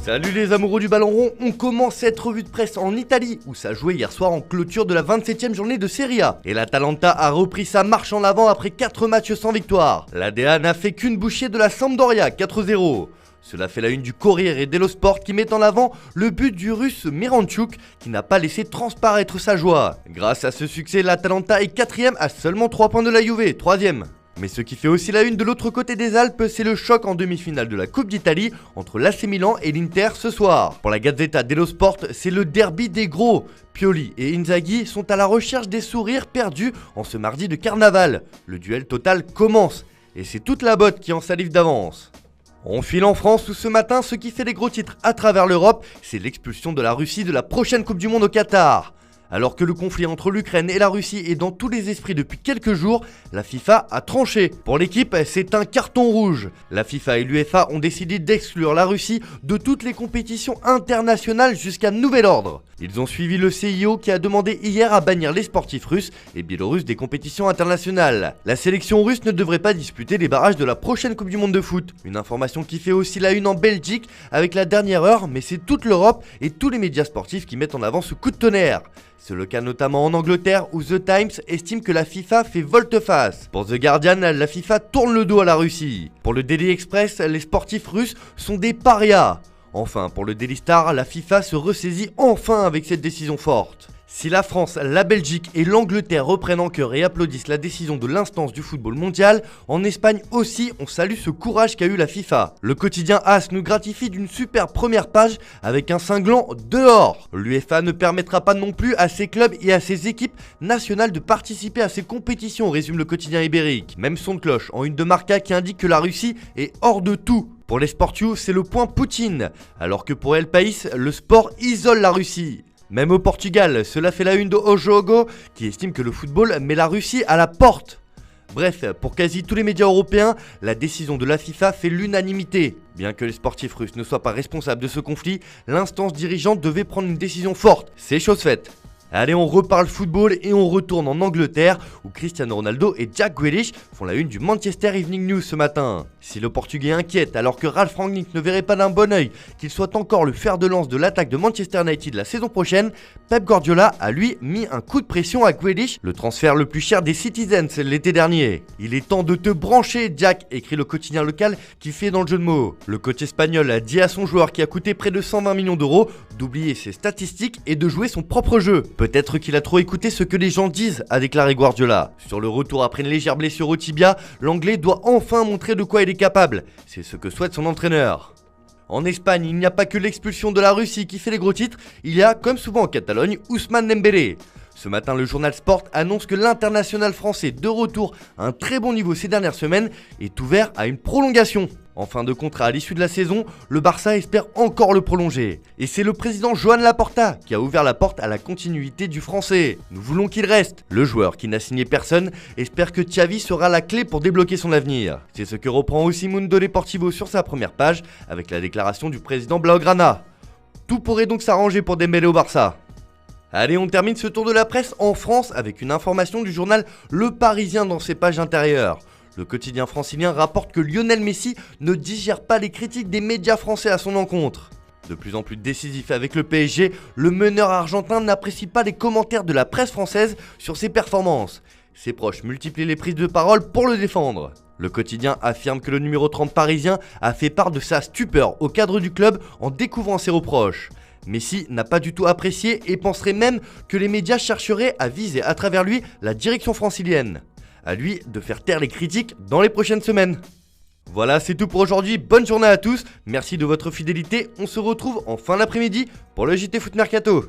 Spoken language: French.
Salut les amoureux du ballon rond, on commence cette revue de presse en Italie où ça jouait hier soir en clôture de la 27e journée de Serie A. Et l'Atalanta a repris sa marche en avant après 4 matchs sans victoire. L'ADA n'a fait qu'une bouchée de la Sampdoria, 4-0. Cela fait la une du Corriere dello Sport qui met en avant le but du russe Miranchuk qui n'a pas laissé transparaître sa joie. Grâce à ce succès, l'Atalanta est 4ème à seulement 3 points de la Juve, 3ème. Mais ce qui fait aussi la une de l'autre côté des Alpes, c'est le choc en demi-finale de la Coupe d'Italie entre l'AC Milan et l'Inter ce soir. Pour la Gazzetta dello Sport, c'est le derby des gros. Pioli et Inzaghi sont à la recherche des sourires perdus en ce mardi de carnaval. Le duel total commence et c'est toute la botte qui en salive d'avance. On file en France où ce matin, ce qui fait les gros titres à travers l'Europe, c'est l'expulsion de la Russie de la prochaine Coupe du Monde au Qatar. Alors que le conflit entre l'Ukraine et la Russie est dans tous les esprits depuis quelques jours, la FIFA a tranché. Pour l'équipe, c'est un carton rouge. La FIFA et l'UEFA ont décidé d'exclure la Russie de toutes les compétitions internationales jusqu'à nouvel ordre. Ils ont suivi le CIO qui a demandé hier à bannir les sportifs russes et biélorusses des compétitions internationales. La sélection russe ne devrait pas disputer les barrages de la prochaine Coupe du Monde de foot. Une information qui fait aussi la une en Belgique avec la dernière heure, mais c'est toute l'Europe et tous les médias sportifs qui mettent en avant ce coup de tonnerre. C'est le cas notamment en Angleterre où The Times estime que la FIFA fait volte-face. Pour The Guardian, la FIFA tourne le dos à la Russie. Pour le Daily Express, les sportifs russes sont des parias. Enfin, pour le Daily Star, la FIFA se ressaisit enfin avec cette décision forte. Si la France, la Belgique et l'Angleterre reprennent en cœur et applaudissent la décision de l'instance du football mondial, en Espagne aussi on salue ce courage qu'a eu la FIFA. Le quotidien AS nous gratifie d'une super première page avec un cinglant dehors. L'UEFA ne permettra pas non plus à ses clubs et à ses équipes nationales de participer à ces compétitions, résume le quotidien ibérique. Même son de cloche en une de Marca qui indique que la Russie est hors de tout. Pour les Sportius, c'est le point Poutine, alors que pour El País, le sport isole la Russie. Même au Portugal, cela fait la une de O Jogo qui estime que le football met la Russie à la porte. Bref, pour quasi tous les médias européens, la décision de la FIFA fait l'unanimité. Bien que les sportifs russes ne soient pas responsables de ce conflit, l'instance dirigeante devait prendre une décision forte, c'est chose faite. Allez, on reparle football et on retourne en Angleterre où Cristiano Ronaldo et Jack Grealish font la une du Manchester Evening News ce matin. Si le Portugais inquiète alors que Ralf Rangnick ne verrait pas d'un bon oeil qu'il soit encore le fer de lance de l'attaque de Manchester United la saison prochaine, Pep Guardiola a lui mis un coup de pression à Grealish, le transfert le plus cher des Citizens l'été dernier. Il est temps de te brancher, Jack, écrit le quotidien local qui fait dans le jeu de mots. Le coach espagnol a dit à son joueur qui a coûté près de 120 millions d'euros d'oublier ses statistiques et de jouer son propre jeu. Peut-être qu'il a trop écouté ce que les gens disent, a déclaré Guardiola. Sur le retour après une légère blessure au tibia, l'Anglais doit enfin montrer de quoi il est capable. C'est ce que souhaite son entraîneur. En Espagne, il n'y a pas que l'expulsion de la Russie qui fait les gros titres, il y a, comme souvent en Catalogne, Ousmane Dembélé. Ce matin, le journal Sport annonce que l'international français, de retour à un très bon niveau ces dernières semaines, est ouvert à une prolongation. En fin de contrat à l'issue de la saison, le Barça espère encore le prolonger. Et c'est le président Joan Laporta qui a ouvert la porte à la continuité du français. Nous voulons qu'il reste. Le joueur, qui n'a signé personne, espère que Xavi sera la clé pour débloquer son avenir. C'est ce que reprend aussi Mundo Deportivo sur sa première page, avec la déclaration du président Blaugrana. Tout pourrait donc s'arranger pour Dembélé au Barça. Allez, on termine ce tour de la presse en France avec une information du journal Le Parisien dans ses pages intérieures. Le quotidien francilien rapporte que Lionel Messi ne digère pas les critiques des médias français à son encontre. De plus en plus décisif avec le PSG, le meneur argentin n'apprécie pas les commentaires de la presse française sur ses performances. Ses proches multiplient les prises de parole pour le défendre. Le quotidien affirme que le numéro 30 parisien a fait part de sa stupeur au cadre du club en découvrant ses reproches. Messi n'a pas du tout apprécié et penserait même que les médias chercheraient à viser à travers lui la direction francilienne. À lui de faire taire les critiques dans les prochaines semaines. Voilà, c'est tout pour aujourd'hui, bonne journée à tous, merci de votre fidélité, on se retrouve en fin d'après-midi pour le JT Foot Mercato.